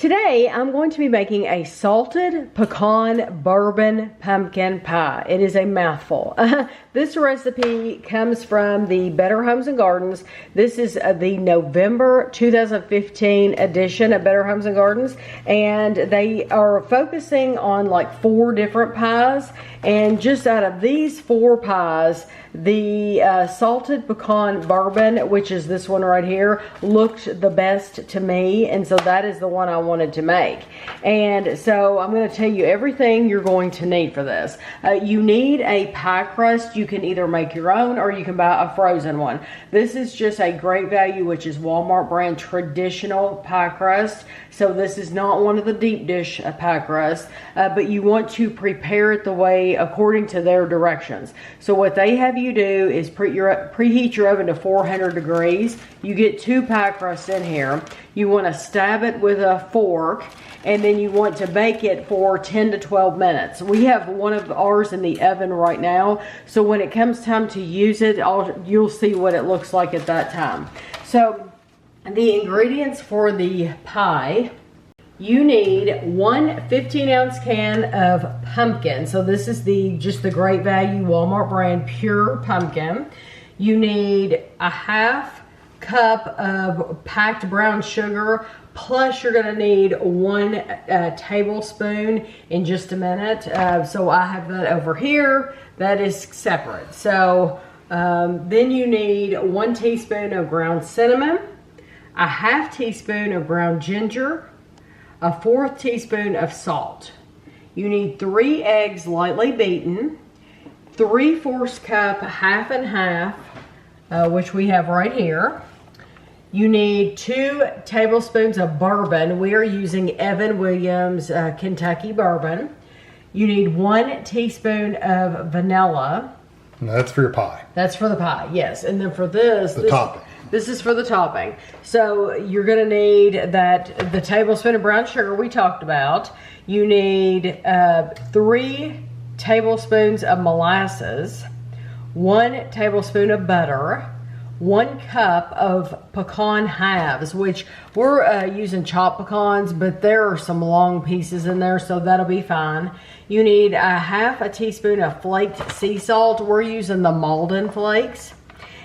Today, I'm going to be making a salted pecan bourbon pumpkin pie. It is a mouthful. This recipe comes from the Better Homes and Gardens. This is the November 2015 edition of Better Homes and Gardens, and they are focusing on like 4 different pies. And just out of these 4 pies, the salted pecan bourbon, which is this one right here, looked the best to me, and so that is the one I wanted to make. And so I'm going to tell you everything you're going to need for this. You need a pie crust. You can either make your own or you can buy a frozen one. This is just a Great Value, which is Walmart brand traditional pie crust. So this is not one of the deep dish pie crusts, but you want to prepare it the way according to their directions. So what they have you do is preheat your oven to 400 degrees. You get 2 pie crusts in here. You want to stab it with a fork, and then you want to bake it for 10 to 12 minutes. We have one of ours in the oven right now, so when it comes time to use it, you'll see what it looks like at that time. So the ingredients for the pie: you need 1 15-ounce can of pumpkin. So this is just the Great Value Walmart brand pure pumpkin. You need a ½ cup of packed brown sugar, plus you're going to need 1 tablespoon in just a minute. So I have that over here. That is separate. So then you need 1 teaspoon of ground cinnamon, a ½ teaspoon of ground ginger, a 1/4 teaspoon of salt. You need 3 eggs lightly beaten, 3/4 cup half and half, which we have right here. You need 2 tablespoons of bourbon. We are using Evan Williams Kentucky bourbon. You need 1 teaspoon of vanilla. No, that's for your pie. That's for the pie, yes. And then for this, topping. This is for the topping. So you're going to need the tablespoon of brown sugar we talked about. You need 3 tablespoons of molasses, 1 tablespoon of butter, 1 cup of pecan halves, which we're using chopped pecans, but there are some long pieces in there, so that'll be fine. You need a ½ teaspoon of flaked sea salt. We're using the Malden flakes.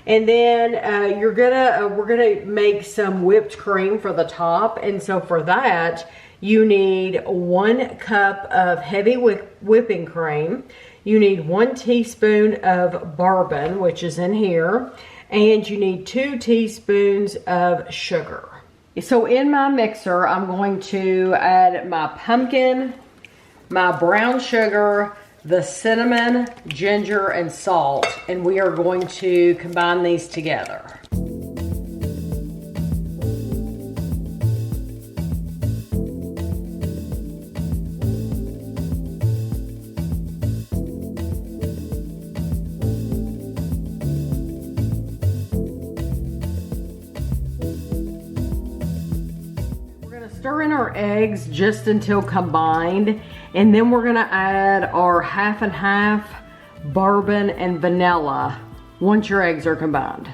And then we're gonna make some whipped cream for the top, and so for that you need 1 cup of heavy whipping cream. You need 1 teaspoon of bourbon, which is in here, and you need 2 teaspoons of sugar. So in my mixer, I'm going to add my pumpkin, my brown sugar, the cinnamon, ginger, and salt, and we are going to combine these together. Stir in our eggs just until combined, and then we're gonna add our half and half bourbon and vanilla once your eggs are combined.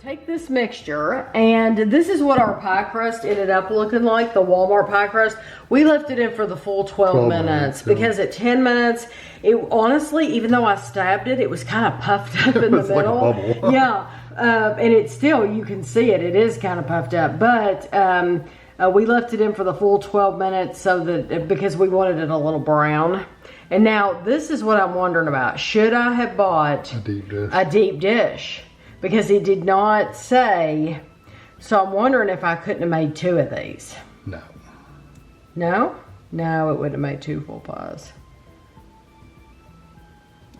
Take this mixture, and this is what our pie crust ended up looking like, the Walmart pie crust. We left it in for the full 12 minutes because at 10 minutes, it honestly, even though I stabbed it, it was kind of puffed up in the middle. Like a bubble. Yeah, and it's still, you can see it, it is kind of puffed up, but we left it in for the full 12 minutes so that, because we wanted it a little brown. And now this is what I'm wondering about. Should I have bought a deep dish? Because it did not say, so I'm wondering if I couldn't have made 2 of these. No. No? No, it wouldn't have made 2 full pies.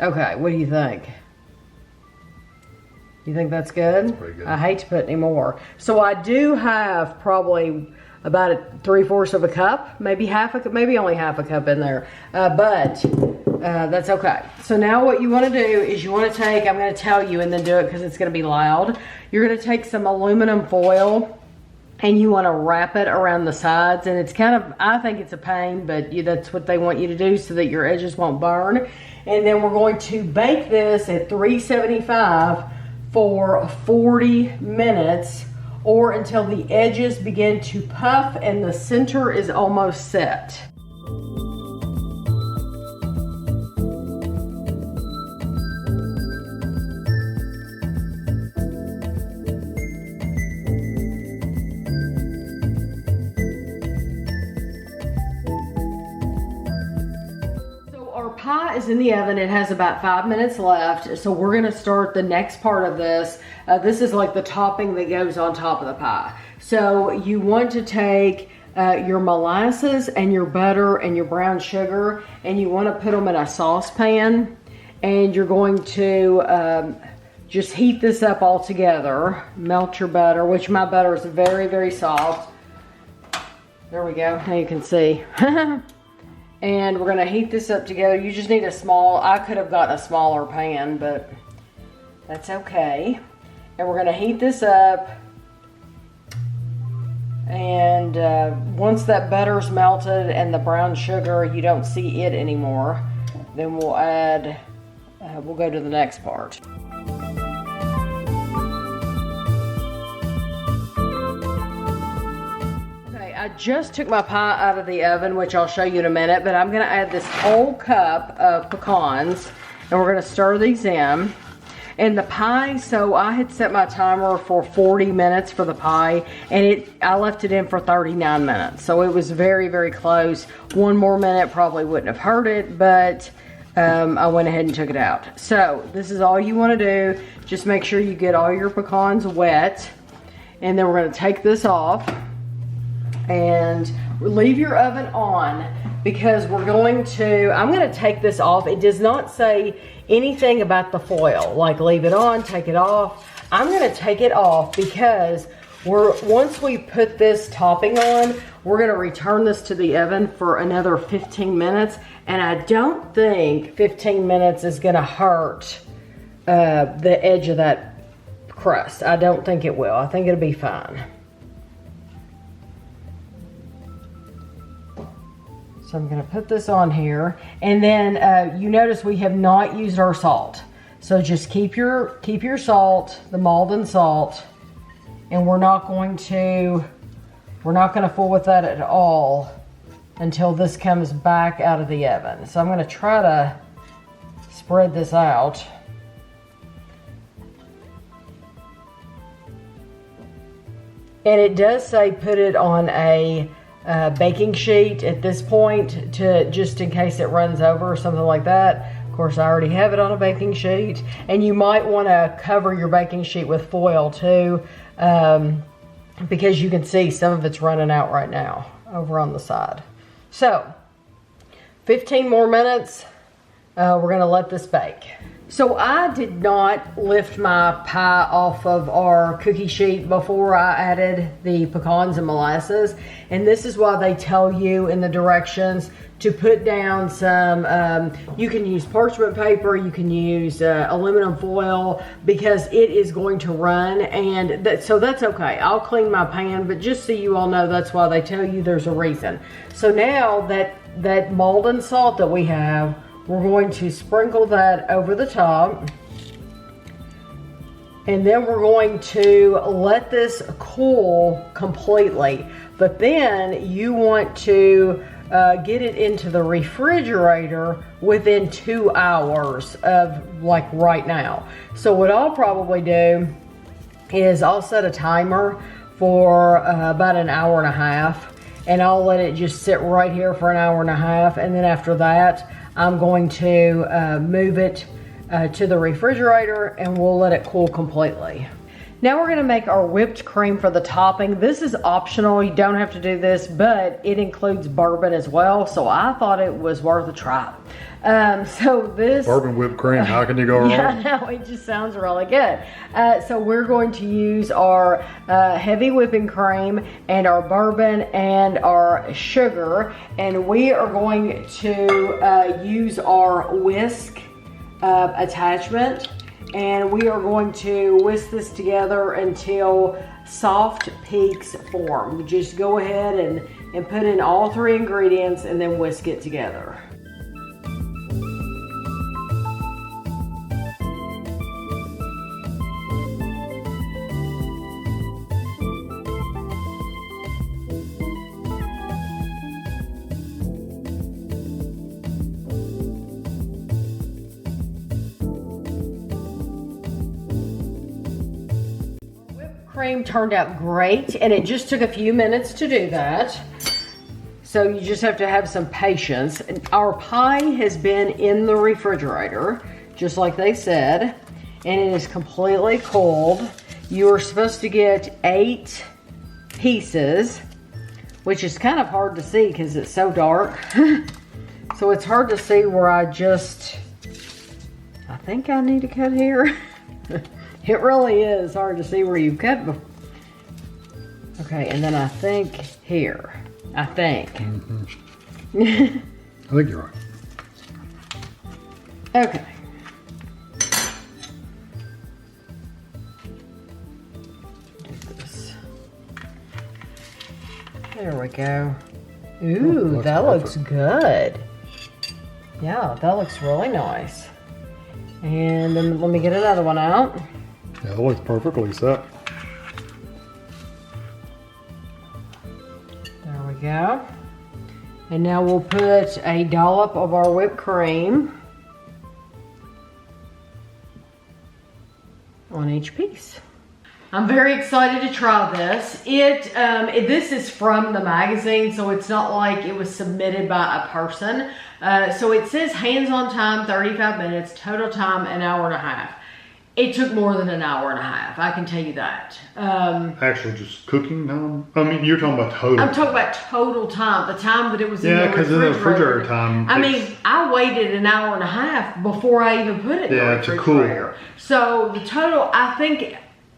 Okay, what do you think? You think that's good? That's pretty good. I hate to put any more. So I do have probably about 3/4 of a cup, maybe only half a cup in there. But That's okay. So now what you want to do is you want to take, I'm going to tell you and then do it because it's going to be loud. You're going to take some aluminum foil and you want to wrap it around the sides. And it's kind of, I think it's a pain, but that's what they want you to do so that your edges won't burn. And then we're going to bake this at 375 for 40 minutes or until the edges begin to puff and the center is almost set. Pie is in the oven. It has about 5 minutes left, so we're going to start the next part of this. This is like the topping that goes on top of the pie. So you want to take your molasses and your butter and your brown sugar, and you want to put them in a saucepan, and you're going to just heat this up all together. Melt your butter, which my butter is very, very soft. There we go. Now you can see. And we're gonna heat this up together. You just need a small, I could have gotten a smaller pan, but that's okay. And we're gonna heat this up. And once that butter's melted and the brown sugar, you don't see it anymore, then we'll add, we'll go to the next part. I just took my pie out of the oven, which I'll show you in a minute, but I'm gonna add this whole cup of pecans and we're gonna stir these in. And the pie, so I had set my timer for 40 minutes for the pie and I left it in for 39 minutes. So it was very, very close. One more minute probably wouldn't have hurt it, but I went ahead and took it out. So this is all you wanna do. Just make sure you get all your pecans wet. And then we're gonna take this off. And leave your oven on because we're going to, I'm going to take this off. It does not say anything about the foil, like leave it on, take it off. I'm going to take it off because once we put this topping on, we're going to return this to the oven for another 15 minutes. And I don't think 15 minutes is going to hurt the edge of that crust. I don't think it will. I think it'll be fine. So I'm going to put this on here, and then you notice we have not used our salt. So just keep your salt, the Maldon salt, and we're not going to fool with that at all until this comes back out of the oven. So I'm going to try to spread this out. And it does say put it on a baking sheet at this point to just in case it runs over or something like that. Of course, I already have it on a baking sheet, and you might want to cover your baking sheet with foil too, because you can see some of it's running out right now over on the side. So 15 more minutes, we're going to let this bake. So I did not lift my pie off of our cookie sheet before I added the pecans and molasses. And this is why they tell you in the directions to put down some, you can use parchment paper, you can use aluminum foil, because it is going to run. And so that's okay. I'll clean my pan, but just so you all know, that's why they tell you there's a reason. So now that Maldon salt that we have, we're going to sprinkle that over the top, and then we're going to let this cool completely. But then you want to get it into the refrigerator within 2 hours of like right now. So what I'll probably do is I'll set a timer for about an hour and a half, and I'll let it just sit right here for an hour and a half, and then after that I'm going to move it to the refrigerator and we'll let it cool completely. Now we're gonna make our whipped cream for the topping. This is optional, you don't have to do this, but it includes bourbon as well, so I thought it was worth a try. So this Bourbon whipped cream, how can you go wrong? yeah, no, it just sounds really good. So we're going to use our heavy whipping cream and our bourbon and our sugar, and we are going to use our whisk attachment, and we are going to whisk this together until soft peaks form. You just go ahead and put in all 3 ingredients and then whisk it together. Cream turned out great, and it just took a few minutes to do that, so you just have to have some patience. And our pie has been in the refrigerator just like they said, and it is completely cold. You are supposed to get 8 pieces, which is kind of hard to see because it's so dark. So it's hard to see where I think I need to cut here. It really is hard to see where you've cut before. Okay, and then I think here. I think. Mm-hmm. I think you're right. Okay. Do this. There we go. Ooh, Oh, that perfect. looks good. Yeah, that looks really nice. And then let me get another one out. Yeah, that looks perfectly set. There we go. And now we'll put a dollop of our whipped cream on each piece. I'm very excited to try this. This is from the magazine, so it's not like it was submitted by a person. So it says hands-on time, 35 minutes, total time, an hour and a half. It took more than an hour and a half, I can tell you that. Actually, just cooking time? I mean, you're talking about total. I'm talking about total time, the time that it was in the Yeah, because in the refrigerator time. I mean, I waited an hour and a half before I even put it in the to refrigerator. So the total, I think,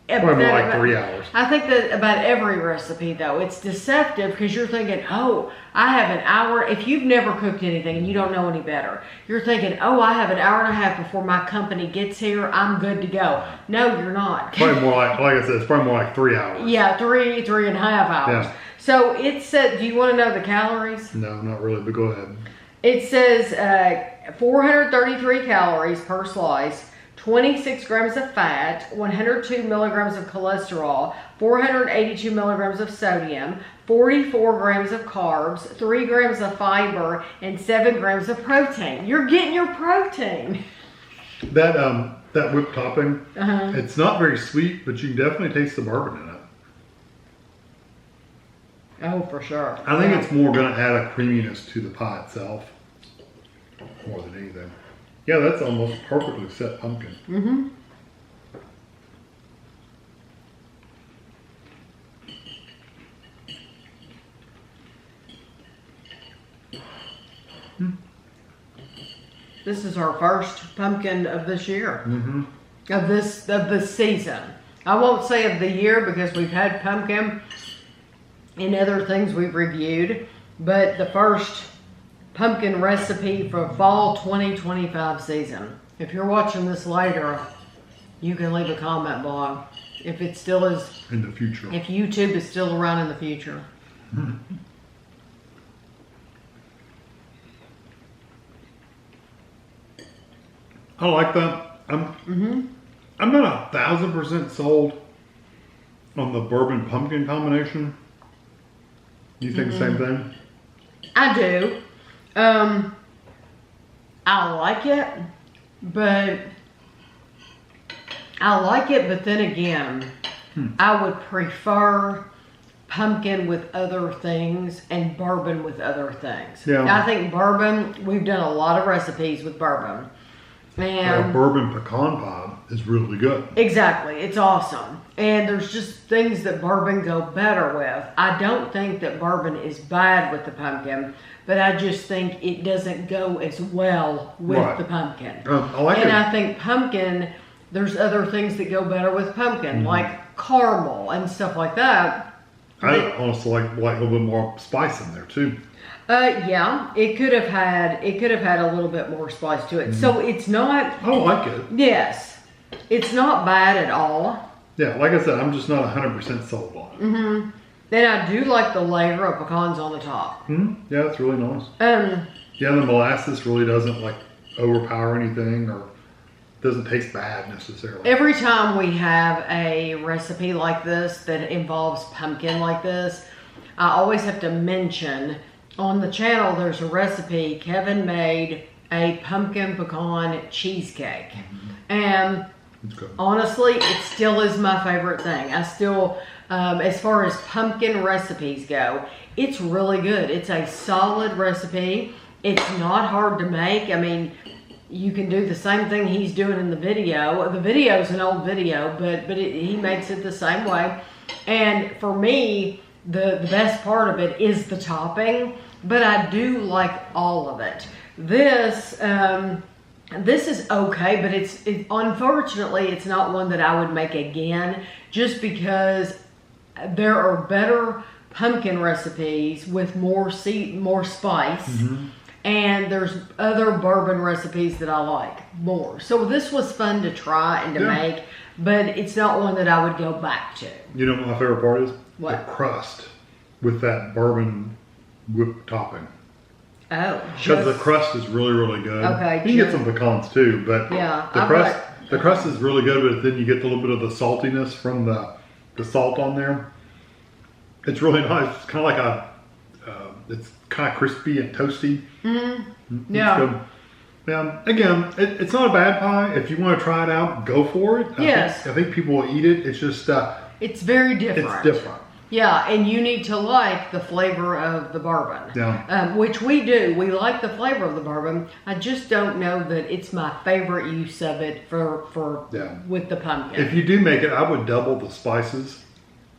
Probably more like 3 hours. I think that about every recipe, though, it's deceptive because you're thinking, oh, I have an hour. If you've never cooked anything and you don't know any better, you're thinking, oh, I have an hour and a half before my company gets here. I'm good to go. No, you're not. Probably more like I said, it's probably more like 3 hours. Yeah, three and a half hours. Yeah. So it said, do you want to know the calories? No, not really, but go ahead. It says 433 calories per slice, 26 grams of fat, 102 milligrams of cholesterol, 482 milligrams of sodium, 44 grams of carbs, 3 grams of fiber, and 7 grams of protein. You're getting your protein. That whipped topping, it's not very sweet, but you can definitely taste the bourbon in it. Oh, for sure. I think it's more going to add a creaminess to the pie itself, more than anything. Yeah, that's almost perfectly set pumpkin. Mm-hmm. This is our first pumpkin of this year. Mm-hmm. Of this season. I won't say of the year because we've had pumpkin and other things we've reviewed, but the first pumpkin recipe for fall 2025 season. If you're watching this later, you can leave a comment below if it still is In the future. if YouTube is still around in the future. I like that. I'm not 1,000% sold on the bourbon pumpkin combination. You think the same thing? I do. I like it, but then again, I would prefer pumpkin with other things and bourbon with other things. Yeah. I think bourbon, we've done a lot of recipes with bourbon. And a bourbon pecan pie is really good. exactly, it's awesome. And there's just things that bourbon go better with. I don't think that bourbon is bad with the pumpkin, but I just think it doesn't go as well with the pumpkin. I like it. I think pumpkin, there's other things that go better with pumpkin, like caramel and stuff like that. I also like a little bit more spice in there too. Yeah, it could have had a little bit more spice to it. So it's not. I like it. Yes, it's not bad at all. Yeah, like I said, I'm just not 100% sold on it. Then I do like the layer of pecans on the top. Yeah, it's really nice. Yeah, the molasses really doesn't like overpower anything or doesn't taste bad necessarily. every time we have a recipe like this that involves pumpkin like this, I always have to mention on the channel there's a recipe. Kevin made a pumpkin pecan cheesecake. And honestly, it still is my favorite thing. I still, as far as pumpkin recipes go, it's really good. It's a solid recipe. It's not hard to make. I mean, you can do the same thing he's doing in the video. The video's an old video, but he makes it the same way. And for me, the best part of it is the topping, but I do like all of it. This is okay, but unfortunately it's not one that I would make again, just because there are better pumpkin recipes with more spice, and there's other bourbon recipes that I like more. So this was fun to try and to make, but it's not one that I would go back to. You know what my favorite part is? What? The crust with that bourbon whipped topping. Oh, Because the crust is really, really good. Okay, you can get some pecans too, but the crust is really good, but then you get a little bit of the saltiness from the salt on there. It's really nice. It's kind of like it's kind of crispy and toasty. Yeah. Again, it's not a bad pie. If you want to try it out, go for it. I think people will eat it. It's just it's very different. It's different. Yeah, and you need to like the flavor of the bourbon. Yeah. Which we do. We like the flavor of the bourbon. I just don't know that it's my favorite use of it for with the pumpkin. If you do make it, I would double the spices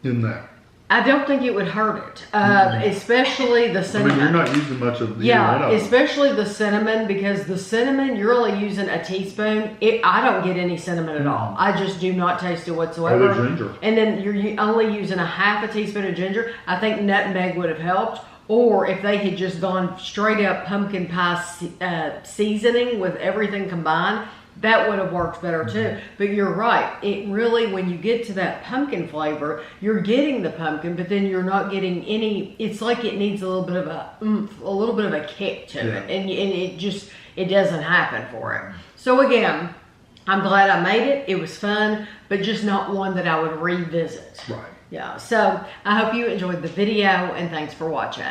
in that. I don't think it would hurt it, especially the cinnamon. I mean, you're not using much of the one of them. Especially the cinnamon, because the cinnamon, you're only using a teaspoon. I don't get any cinnamon at all. I just do not taste it whatsoever. Or the ginger. And then you're only using a half a teaspoon of ginger. I think nutmeg would have helped. Or if they had just gone straight up pumpkin pie seasoning with everything combined, that would have worked better too. But you're right. It really, when you get to that pumpkin flavor, you're getting the pumpkin, but then you're not getting any. It's like it needs a little bit of a little bit of a kick to it, and it doesn't happen for it. So again, I'm glad I made it. It was fun, but just not one that I would revisit. Right. Yeah. So I hope you enjoyed the video, and thanks for watching.